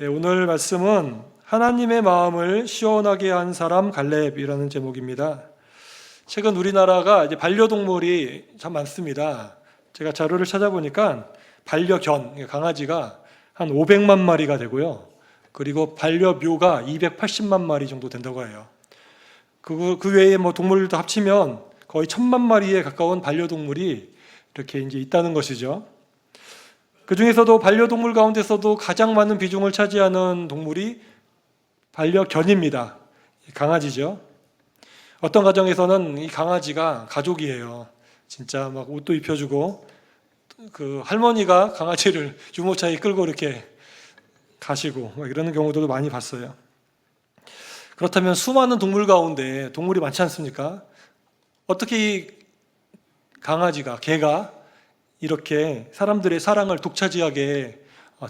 네, 오늘 말씀은 하나님의 마음을 시원하게 한 사람 갈렙이라는 제목입니다. 최근 우리나라가 이제 반려동물이 참 많습니다. 제가 자료를 찾아보니까 반려견, 강아지가 한 500만 마리가 되고요. 그리고 반려묘가 280만 마리 정도 된다고 해요. 그 외에 뭐 동물들도 합치면 거의 1000만 마리에 가까운 반려동물이 이렇게 이제 있다는 것이죠. 그 중에서도 반려동물 가운데서도 가장 많은 비중을 차지하는 동물이 반려견입니다. 강아지죠. 어떤 가정에서는 이 강아지가 가족이에요. 진짜 막 옷도 입혀주고, 그 할머니가 강아지를 유모차에 끌고 이렇게 가시고, 막 이러는 경우도 많이 봤어요. 그렇다면 수많은 동물 가운데 동물이 많지 않습니까? 어떻게 이 강아지가, 개가 이렇게 사람들의 사랑을 독차지하게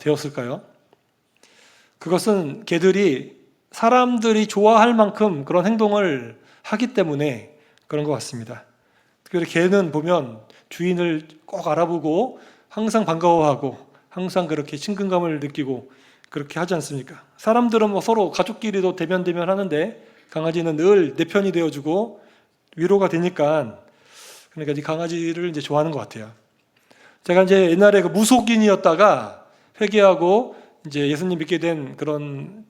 되었을까요? 그것은 개들이 사람들이 좋아할 만큼 그런 행동을 하기 때문에 그런 것 같습니다. 특별히 개는 보면 주인을 꼭 알아보고 항상 반가워하고 항상 그렇게 친근감을 느끼고 그렇게 하지 않습니까? 사람들은 뭐 서로 가족끼리도 대면대면 하는데 강아지는 늘 내 편이 되어주고 위로가 되니까, 그러니까 이 강아지를 이제 좋아하는 것 같아요. 제가 이제 옛날에 그 무속인이었다가 회개하고 이제 예수님 믿게 된 그런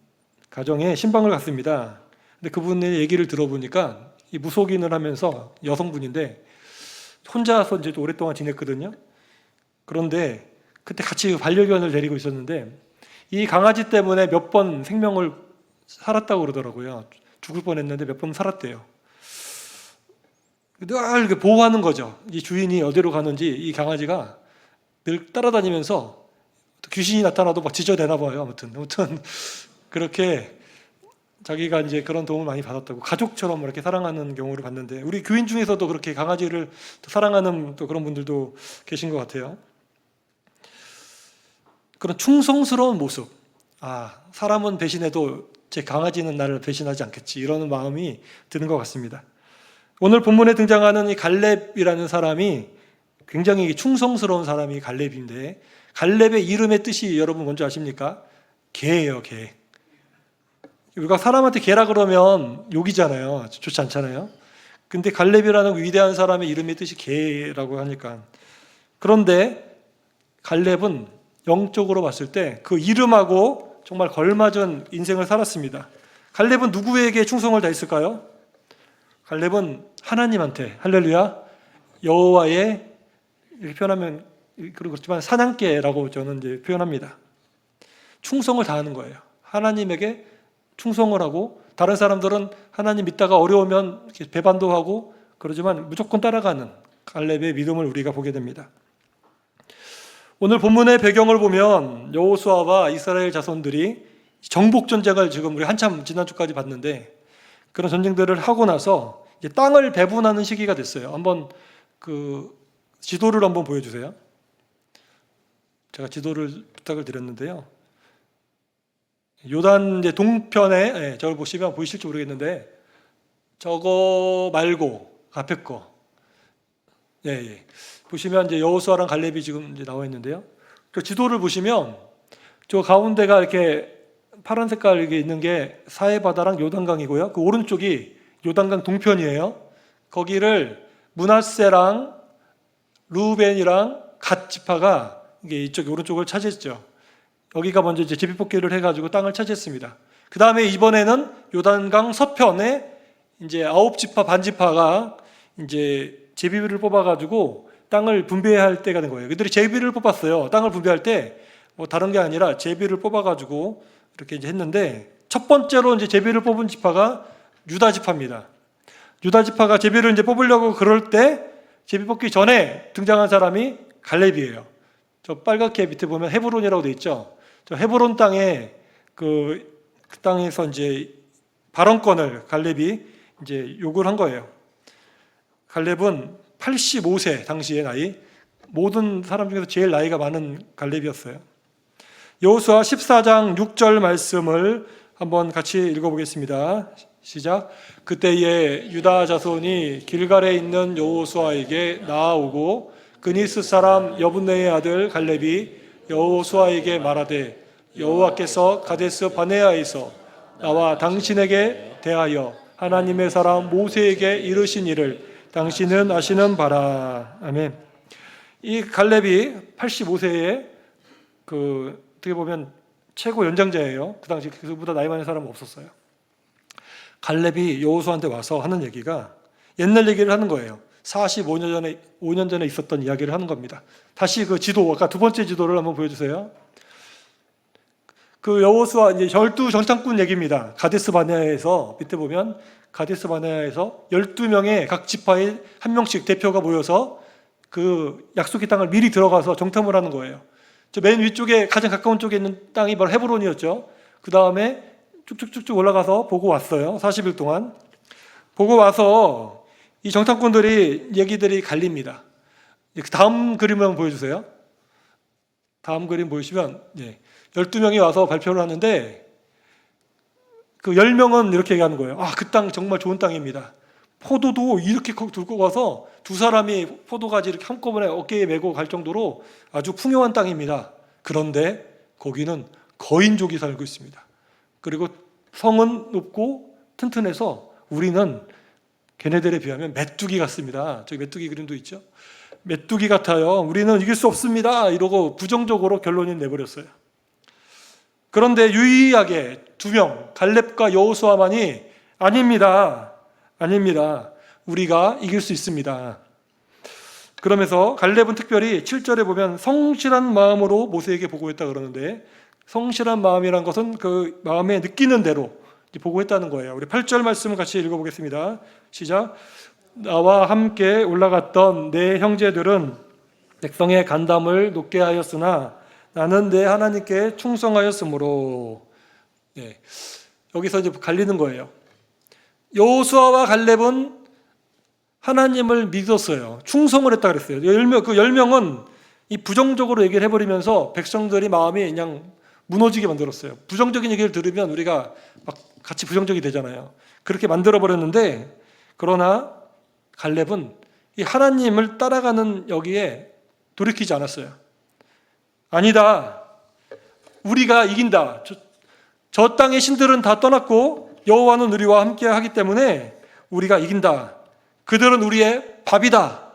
가정에 신방을 갔습니다. 근데 그분의 얘기를 들어보니까 이 무속인을 하면서 여성분인데 혼자서 이제 오랫동안 지냈거든요. 그런데 그때 같이 반려견을 데리고 있었는데 이 강아지 때문에 몇 번 생명을 살았다고 그러더라고요. 죽을 뻔했는데 몇 번 살았대요. 늘 이렇게 보호하는 거죠. 이 주인이 어디로 가는지 이 강아지가 늘 따라다니면서 귀신이 나타나도 막 지저대나 봐요. 아무튼 그렇게 자기가 이제 그런 도움을 많이 받았다고, 가족처럼 이렇게 사랑하는 경우를 봤는데, 우리 교인 중에서도 그렇게 강아지를 사랑하는 또 그런 분들도 계신 것 같아요. 그런 충성스러운 모습. 사람은 배신해도 제 강아지는 나를 배신하지 않겠지, 이러는 마음이 드는 것 같습니다. 오늘 본문에 등장하는 이 갈렙이라는 사람이 굉장히 충성스러운 사람이 갈렙인데, 갈렙의 이름의 뜻이 여러분 뭔지 아십니까? 개예요, 개. 우리가 사람한테 개라 그러면 욕이잖아요. 좋지 않잖아요. 근데 갈렙이라는 위대한 사람의 이름의 뜻이 개라고 하니까. 그런데 갈렙은 영적으로 봤을 때 그 이름하고 정말 걸맞은 인생을 살았습니다. 갈렙은 누구에게 충성을 다했을까요? 갈렙은 하나님한테, 할렐루야, 여호와의, 이렇게 표현하면 그렇지만 사냥개라고 저는 이제 표현합니다. 충성을 다하는 거예요. 하나님에게 충성을 하고, 다른 사람들은 하나님 믿다가 어려우면 배반도 하고 그러지만 무조건 따라가는 갈렙의 믿음을 우리가 보게 됩니다. 오늘 본문의 배경을 보면 여호수아와 이스라엘 자손들이 정복 전쟁을 지금 우리 한참 지난주까지 봤는데, 그런 전쟁들을 하고 나서 이제 땅을 배분하는 시기가 됐어요. 한번 그 지도를 한번 보여주세요. 제가 지도를 부탁을 드렸는데요. 요단 이제 동편에, 저걸 보시면 보이실지 모르겠는데, 저거 말고 앞에 거, 보시면 이제 여호수아랑 갈렙이 지금 이제 나와 있는데요. 저 지도를 보시면 저 가운데가 이렇게 파란 색깔 이게 있는 게 사해바다랑 요단강이고요. 그 오른쪽이 요단강 동편이에요. 거기를 므낫세랑 르우벤이랑 갓 지파가 이게 이쪽 오른쪽을 차지했죠. 여기가 먼저 이제 제비뽑기를 해가지고 땅을 차지했습니다. 그 다음에 이번에는 요단강 서편에 이제 9지파 반지파가 이제 제비를 뽑아가지고 땅을 분배할 때가 된 거예요. 그들이 제비를 뽑았어요. 땅을 분배할 때 뭐 다른 게 아니라 제비를 뽑아가지고 이렇게 이제 했는데, 첫 번째로 이제 제비를 뽑은 지파가 유다 지파입니다. 유다 지파가 제비를 이제 뽑으려고 그럴 때 제비 뽑기 전에 등장한 사람이 갈렙이에요. 저 빨갛게 밑에 보면 헤브론이라고 돼 있죠. 저 헤브론 땅에 그 땅에서 이제 발언권을 갈렙이 이제 요구를 한 거예요. 갈렙은 85세 당시의 나이, 모든 사람 중에서 제일 나이가 많은 갈렙이었어요. 여호수아 14장 6절 말씀을 한번 같이 읽어보겠습니다. 시작. 그때에 유다 자손이 길갈에 있는 여호수아에게 나아오고 그니스 사람 여분네의 아들 갈렙이 여호수아에게 말하되 여호와께서 가데스 바네아에서 나와 당신에게 대하여 하나님의 사람 모세에게 이르신 일을 당신은 아시는 바라. 아멘. 이 갈렙이 85세에 어떻게 보면 최고 연장자예요. 그 당시 그보다 나이 많은 사람은 없었어요. 갈렙이 여호수아한테 와서 하는 얘기가 옛날 얘기를 하는 거예요. 5년 전에 있었던 이야기를 하는 겁니다. 다시 그 지도, 아까 두 번째 지도를 한번 보여주세요. 그 여호수아 이제 12 정탐꾼 얘기입니다. 가데스 바네아에서 밑에 보면 가데스 바네아에서 12명의 각 지파에 한 명씩 대표가 모여서 그 약속의 땅을 미리 들어가서 정탐을 하는 거예요. 저 맨 위쪽에 가장 가까운 쪽에 있는 땅이 바로 헤브론이었죠. 그 다음에 쭉쭉쭉쭉 올라가서 보고 왔어요. 40일 동안 보고 와서 이 정탐꾼들이 얘기들이 갈립니다. 다음 그림을 한번 보여주세요. 다음 그림 보시면 12명이 와서 발표를 하는데 그 10명은 이렇게 얘기하는 거예요. 그 땅 정말 좋은 땅입니다. 포도도 이렇게 들고 가서 두 사람이 포도가지 이렇게 한꺼번에 어깨에 메고 갈 정도로 아주 풍요한 땅입니다. 그런데 거기는 거인족이 살고 있습니다. 그리고 성은 높고 튼튼해서 우리는 걔네들에 비하면 메뚜기 같습니다. 저기 메뚜기 그림도 있죠. 메뚜기 같아요. 우리는 이길 수 없습니다. 이러고 부정적으로 결론을 내버렸어요. 그런데 유일하게 2명, 갈렙과 여호수아만이 아닙니다. 우리가 이길 수 있습니다. 그러면서 갈렙은 특별히 7절에 보면 성실한 마음으로 모세에게 보고했다 그러는데, 성실한 마음이란 것은 그 마음에 느끼는 대로 보고했다는 거예요. 우리 8절 말씀을 같이 읽어보겠습니다. 시작. 나와 함께 올라갔던 내 형제들은 백성의 간담을 높게 하였으나 나는 내 하나님께 충성하였으므로. 여기서 이제 갈리는 거예요. 여호수아와 갈렙은 하나님을 믿었어요. 충성을 했다 그랬어요. 그 10명은 이 부정적으로 얘기를 해버리면서 백성들이 마음이 그냥 무너지게 만들었어요. 부정적인 얘기를 들으면 우리가 막 같이 부정적이 되잖아요. 그렇게 만들어버렸는데, 그러나 갈렙은 이 하나님을 따라가는 여기에 돌이키지 않았어요. 아니다. 우리가 이긴다. 저 땅의 신들은 다 떠났고 여호와는 우리와 함께 하기 때문에 우리가 이긴다. 그들은 우리의 밥이다.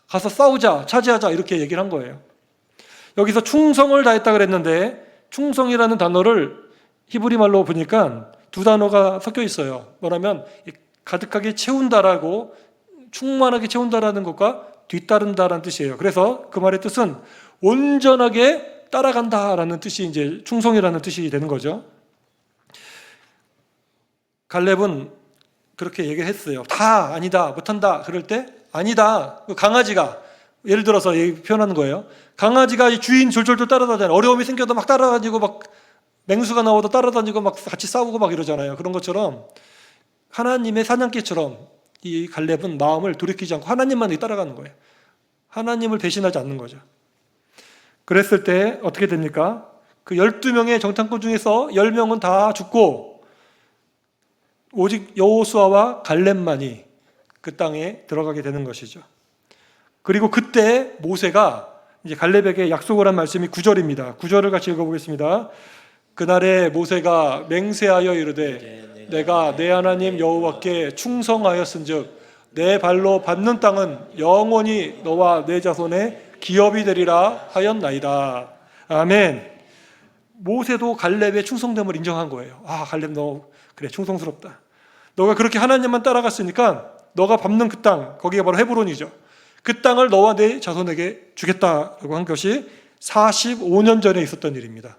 가서 싸우자, 차지하자, 이렇게 얘기를 한 거예요. 여기서 충성을 다했다 그랬는데, 충성이라는 단어를 히브리 말로 보니까 두 단어가 섞여 있어요. 뭐냐면 가득하게 채운다라고, 충만하게 채운다라는 것과 뒤따른다라는 뜻이에요. 그래서 그 말의 뜻은 온전하게 따라간다라는 뜻이 이제 충성이라는 뜻이 되는 거죠. 갈렙은 그렇게 얘기했어요. 다 아니다, 못한다. 그럴 때 아니다. 강아지가 예를 들어서 표현하는 거예요. 강아지가 주인 졸졸졸 따라다니잖아요. 어려움이 생겨도 막 따라다니고, 막 맹수가 나와도 따라다니고 막 같이 싸우고 막 이러잖아요. 그런 것처럼 하나님의 사냥개처럼 이 갈렙은 마음을 돌이키지 않고 하나님만 따라가는 거예요. 하나님을 배신하지 않는 거죠. 그랬을 때 어떻게 됩니까? 그 12명의 정탐꾼 중에서 10명은 다 죽고 오직 여호수아와 갈렙만이 그 땅에 들어가게 되는 것이죠. 그리고 그때 모세가 이제 갈렙에게 약속을 한 말씀이 9절입니다. 9절을 같이 읽어보겠습니다. 그날에 모세가 맹세하여 이르되 내가 내 하나님 여호와께 충성하였은즉 내 발로 밟는 땅은 영원히 너와 내 자손의 기업이 되리라 하였나이다. 아멘. 모세도 갈렙의 충성됨을 인정한 거예요. 갈렙 너 그래 충성스럽다. 너가 그렇게 하나님만 따라갔으니까 너가 밟는 그 땅, 거기가 바로 헤브론이죠. 그 땅을 너와 내 자손에게 주겠다라고 한 것이 45년 전에 있었던 일입니다.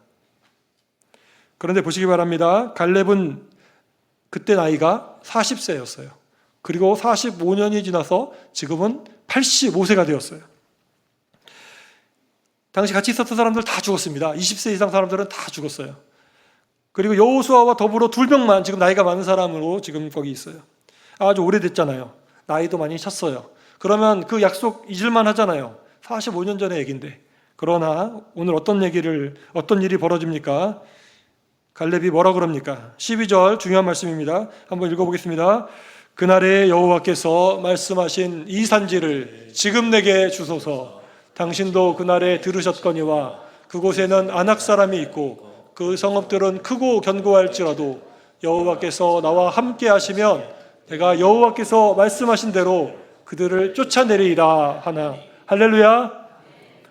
그런데 보시기 바랍니다. 갈렙은 그때 나이가 40세였어요. 그리고 45년이 지나서 지금은 85세가 되었어요. 당시 같이 있었던 사람들 다 죽었습니다. 20세 이상 사람들은 다 죽었어요. 그리고 여호수아와 더불어 2명만 지금 나이가 많은 사람으로 지금 거기 있어요. 아주 오래됐잖아요. 나이도 많이 찼어요. 그러면 그 약속 잊을만 하잖아요. 45년 전의 얘기인데. 그러나 오늘 어떤 일이 벌어집니까? 갈렙이 뭐라 그럽니까? 12절 중요한 말씀입니다. 한번 읽어보겠습니다. 그날에 여호와께서 말씀하신 이 산지를 지금 내게 주소서. 당신도 그날에 들으셨거니와 그곳에는 아낙 사람이 있고 그 성읍들은 크고 견고할지라도 여호와께서 나와 함께 하시면 내가 여호와께서 말씀하신 대로 그들을 쫓아내리이다 하나. 할렐루야.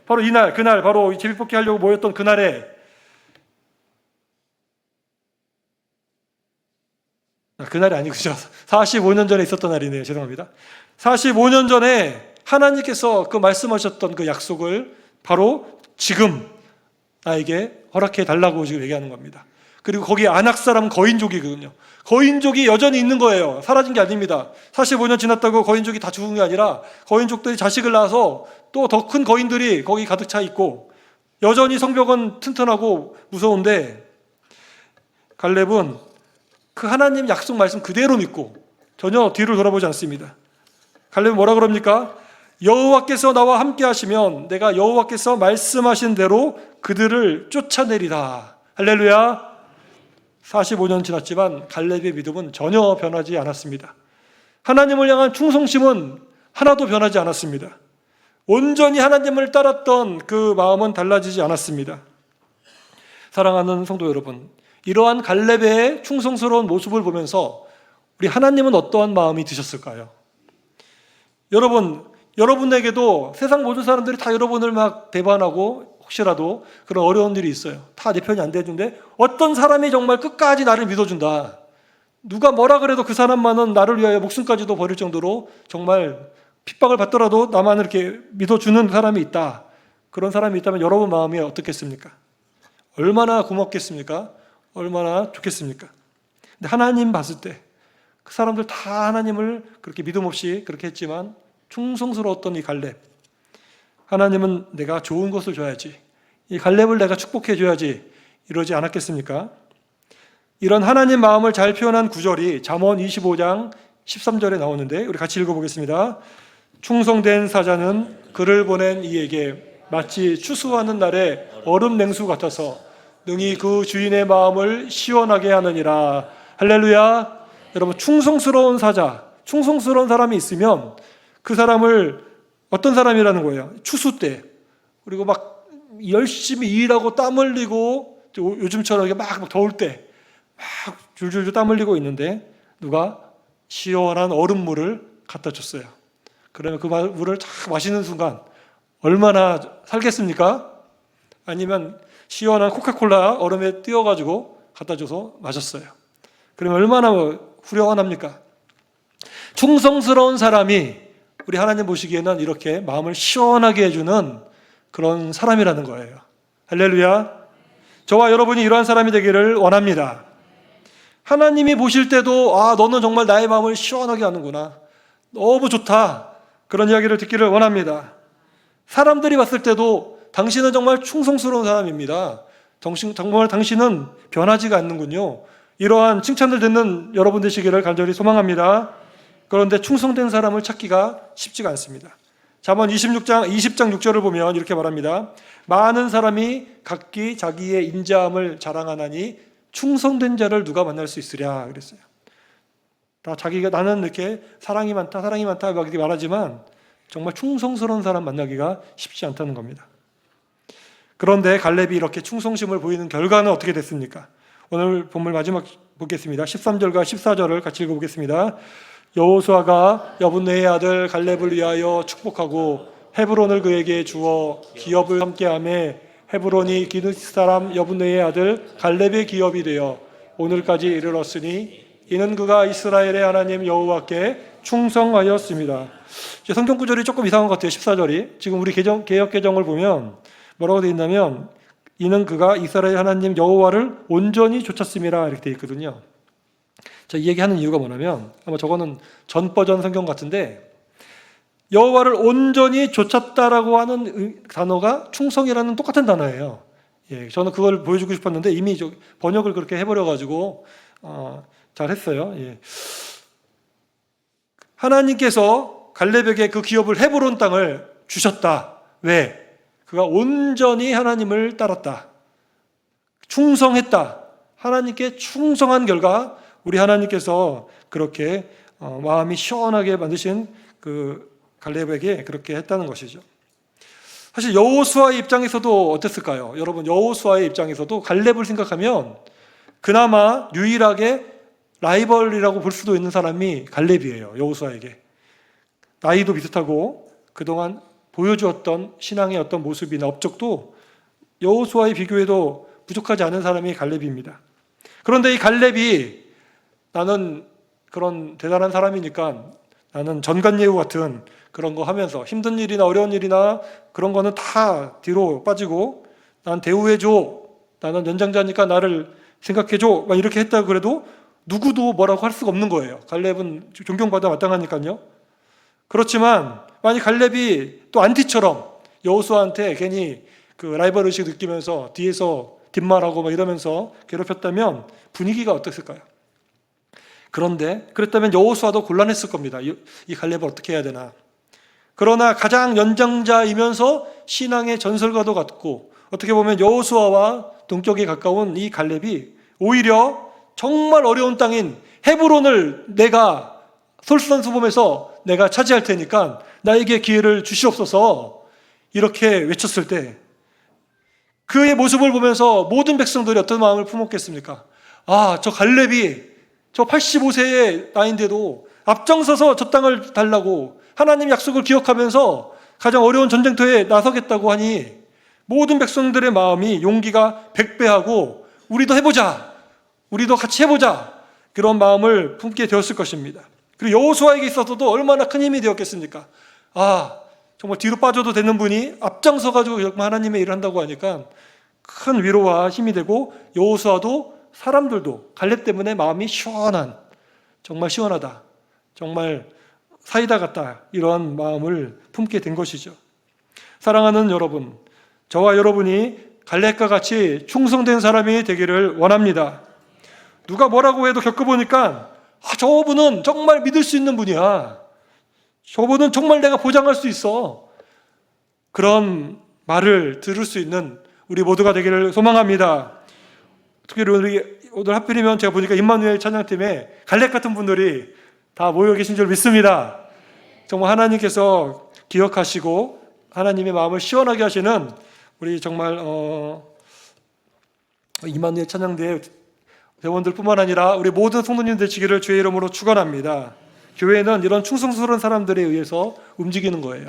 바로 이날, 그날, 바로 제비뽑기 하려고 모였던 그날에, 그날이 아니고 45년 전에 있었던 날이네요. 죄송합니다. 45년 전에 하나님께서 그 말씀하셨던 그 약속을 바로 지금 나에게 허락해 달라고 지금 얘기하는 겁니다. 그리고 거기 아낙 사람 거인족이거든요. 거인족이 여전히 있는 거예요. 사라진 게 아닙니다. 45년 지났다고 거인족이 다 죽은 게 아니라 거인족들이 자식을 낳아서 또 더 큰 거인들이 거기 가득 차 있고 여전히 성벽은 튼튼하고 무서운데 갈렙은 그 하나님 약속 말씀 그대로 믿고 전혀 뒤를 돌아보지 않습니다. 갈렙은 뭐라 그럽니까? 여호와께서 나와 함께 하시면 내가 여호와께서 말씀하신 대로 그들을 쫓아내리다. 할렐루야. 45년 지났지만 갈렙의 믿음은 전혀 변하지 않았습니다. 하나님을 향한 충성심은 하나도 변하지 않았습니다. 온전히 하나님을 따랐던 그 마음은 달라지지 않았습니다. 사랑하는 성도 여러분, 이러한 갈렙의 충성스러운 모습을 보면서 우리 하나님은 어떠한 마음이 드셨을까요? 여러분에게도 세상 모든 사람들이 다 여러분을 막 배반하고 혹시라도 그런 어려운 일이 있어요. 다 내 편이 안 돼준데 어떤 사람이 정말 끝까지 나를 믿어준다. 누가 뭐라 그래도 그 사람만은 나를 위하여 목숨까지도 버릴 정도로 정말 핍박을 받더라도 나만 이렇게 믿어주는 사람이 있다. 그런 사람이 있다면 여러분 마음이 어떻겠습니까? 얼마나 고맙겠습니까? 얼마나 좋겠습니까? 근데 하나님 봤을 때 그 사람들 다 하나님을 그렇게 믿음 없이 그렇게 했지만 충성스러웠던 이 갈렙, 하나님은 내가 좋은 것을 줘야지, 이 갈렙을 내가 축복해 줘야지 이러지 않았겠습니까? 이런 하나님 마음을 잘 표현한 구절이 잠언 25장 13절에 나오는데 우리 같이 읽어보겠습니다. 충성된 사자는 그를 보낸 이에게 마치 추수하는 날에 얼음 냉수 같아서 능히 그 주인의 마음을 시원하게 하느니라. 할렐루야. 여러분, 충성스러운 사자, 충성스러운 사람이 있으면 그 사람을 어떤 사람이라는 거예요? 추수 때 그리고 막 열심히 일하고 땀 흘리고 요즘처럼 막 더울 때 막 줄줄줄 땀 흘리고 있는데 누가 시원한 얼음물을 갖다 줬어요. 그러면 그 물을 쫙 마시는 순간 얼마나 살겠습니까? 아니면 시원한 코카콜라 얼음에 띄워가지고 갖다 줘서 마셨어요. 그러면 얼마나 후련합니까? 충성스러운 사람이 우리 하나님 보시기에는 이렇게 마음을 시원하게 해주는 그런 사람이라는 거예요. 할렐루야. 저와 여러분이 이러한 사람이 되기를 원합니다. 하나님이 보실 때도 너는 정말 나의 마음을 시원하게 하는구나, 너무 좋다, 그런 이야기를 듣기를 원합니다. 사람들이 봤을 때도 당신은 정말 충성스러운 사람입니다, 정말 당신은 변하지가 않는군요, 이러한 칭찬을 듣는 여러분 되시기를 간절히 소망합니다. 그런데 충성된 사람을 찾기가 쉽지가 않습니다. 잠언 20장 6절을 보면 이렇게 말합니다. 많은 사람이 각기 자기의 인자함을 자랑하나니 충성된 자를 누가 만날 수 있으랴 그랬어요. 다 자기가 나는 이렇게 사랑이 많다 막 이렇게 말하지만 정말 충성스러운 사람 만나기가 쉽지 않다는 겁니다. 그런데 갈렙이 이렇게 충성심을 보이는 결과는 어떻게 됐습니까? 오늘 본문 마지막 보겠습니다. 13절과 14절을 같이 읽어보겠습니다. 여호수아가 여분네의 아들 갈렙을 위하여 축복하고 헤브론을 그에게 주어 기업을 함께하매 헤브론이 기느스 사람 여분네의 아들 갈렙의 기업이 되어 오늘까지 이르렀으니 이는 그가 이스라엘의 하나님 여호와께 충성하였습니다. 성경 구절이 조금 이상한 것 같아요. 14절이 지금 우리 개역 개정을 보면 뭐라고 되어 있냐면 이는 그가 이스라엘 하나님 여호와를 온전히 좇았음이라 이렇게 되어 있거든요. 이 얘기하는 이유가 뭐냐면 아마 저거는 전 버전 성경 같은데 여호와를 온전히 좇았다라고 하는 단어가 충성이라는 똑같은 단어예요. 저는 그걸 보여주고 싶었는데 이미 번역을 그렇게 해버려가지고 잘했어요. 하나님께서 갈렙에게 그 기업을 헤브론 땅을 주셨다. 왜? 그가 온전히 하나님을 따랐다, 충성했다. 하나님께 충성한 결과 우리 하나님께서 그렇게 마음이 시원하게 만드신 그 갈렙에게 그렇게 했다는 것이죠. 사실 여호수아의 입장에서도 어땠을까요? 여러분, 여호수아의 입장에서도 갈렙을 생각하면 그나마 유일하게 라이벌이라고 볼 수도 있는 사람이 갈렙이에요. 여호수아에게. 나이도 비슷하고 그동안 보여주었던 신앙의 어떤 모습이나 업적도 여호수아에 비교해도 부족하지 않은 사람이 갈렙입니다. 그런데 이 갈렙이 나는 그런 대단한 사람이니까 나는 전관예우 같은 그런 거 하면서 힘든 일이나 어려운 일이나 그런 거는 다 뒤로 빠지고 난 대우해줘. 나는 연장자니까 나를 생각해줘. 막 이렇게 했다고 그래도 누구도 뭐라고 할 수가 없는 거예요. 갈렙은 존경받아 마땅하니까요. 그렇지만 만약 갈렙이 또 안티처럼 여호수아한테 괜히 그 라이벌 의식 느끼면서 뒤에서 뒷말하고 막 이러면서 괴롭혔다면 분위기가 어땠을까요? 그런데 그랬다면 여호수아도 곤란했을 겁니다. 이 갈렙을 어떻게 해야 되나. 그러나 가장 연장자이면서 신앙의 전설과도 같고 어떻게 보면 여호수아와 동격에 가까운 이 갈렙이 오히려 정말 어려운 땅인 헤브론을 내가 솔선수범해서 내가 차지할 테니까 나에게 기회를 주시옵소서 이렇게 외쳤을 때 그의 모습을 보면서 모든 백성들이 어떤 마음을 품었겠습니까? 아, 저 갈렙이 저 85세의 나이인데도 앞장서서 저 땅을 달라고 하나님 약속을 기억하면서 가장 어려운 전쟁터에 나서겠다고 하니 모든 백성들의 마음이 용기가 100배하고 우리도 해보자. 우리도 같이 해보자. 그런 마음을 품게 되었을 것입니다. 그리고 여호수아에게 있어서도 얼마나 큰 힘이 되었겠습니까? 아, 정말 뒤로 빠져도 되는 분이 앞장서가지고 하나님의 일을 한다고 하니까 큰 위로와 힘이 되고 여호수아도 사람들도 갈렙 때문에 마음이 시원한, 정말 시원하다, 정말 사이다 같다 이런 마음을 품게 된 것이죠. 사랑하는 여러분, 저와 여러분이 갈렙과 같이 충성된 사람이 되기를 원합니다. 누가 뭐라고 해도 겪어보니까 저분은 정말 믿을 수 있는 분이야. 저분은 정말 내가 보장할 수 있어. 그런 말을 들을 수 있는 우리 모두가 되기를 소망합니다. 특히 오늘 하필이면 제가 보니까 임마누엘 찬양팀에 갈렙 같은 분들이 다 모여 계신 줄 믿습니다. 정말 하나님께서 기억하시고 하나님의 마음을 시원하게 하시는 우리 정말 임마누엘 찬양대 회원들뿐만 아니라 우리 모든 성도님 되시기를 주의 이름으로 축원합니다. 교회는 이런 충성스러운 사람들에 의해서 움직이는 거예요.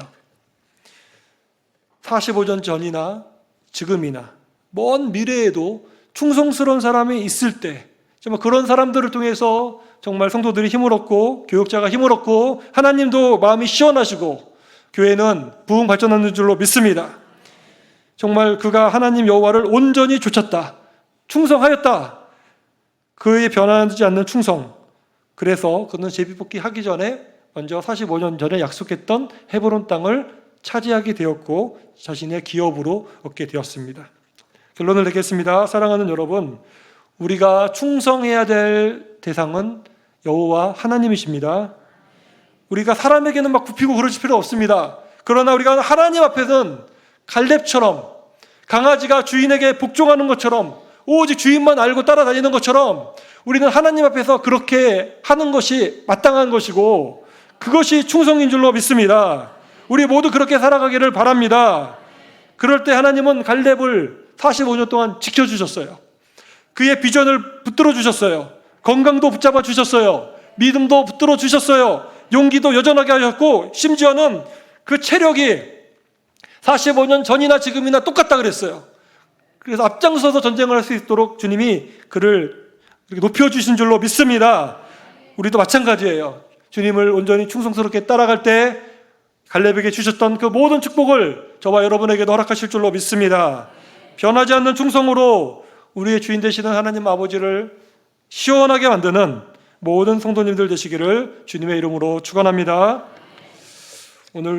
45년 전이나 지금이나 먼 미래에도 충성스러운 사람이 있을 때 정말 그런 사람들을 통해서 정말 성도들이 힘을 얻고 교육자가 힘을 얻고 하나님도 마음이 시원하시고 교회는 부흥 발전하는 줄로 믿습니다. 정말 그가 하나님 여호와를 온전히 좇았다. 충성하였다. 그의 변하지 않는 충성. 그래서 그는 제비뽑기 하기 전에 먼저 45년 전에 약속했던 헤브론 땅을 차지하게 되었고 자신의 기업으로 얻게 되었습니다. 결론을 내겠습니다. 사랑하는 여러분, 우리가 충성해야 될 대상은 여호와 하나님이십니다. 우리가 사람에게는 막 굽히고 그러실 필요 없습니다. 그러나 우리가 하나님 앞에서는 갈렙처럼 강아지가 주인에게 복종하는 것처럼 오직 주인만 알고 따라다니는 것처럼 우리는 하나님 앞에서 그렇게 하는 것이 마땅한 것이고 그것이 충성인 줄로 믿습니다. 우리 모두 그렇게 살아가기를 바랍니다. 그럴 때 하나님은 갈렙을 45년 동안 지켜주셨어요. 그의 비전을 붙들어 주셨어요. 건강도 붙잡아 주셨어요. 믿음도 붙들어 주셨어요. 용기도 여전하게 하셨고 심지어는 그 체력이 45년 전이나 지금이나 똑같다 그랬어요. 그래서 앞장서서 전쟁을 할 수 있도록 주님이 그를 높여주신 줄로 믿습니다. 우리도 마찬가지예요. 주님을 온전히 충성스럽게 따라갈 때 갈렙에게 주셨던 그 모든 축복을 저와 여러분에게도 허락하실 줄로 믿습니다. 변하지 않는 충성으로 우리의 주인 되시는 하나님 아버지를 시원하게 만드는 모든 성도님들 되시기를 주님의 이름으로 축원합니다.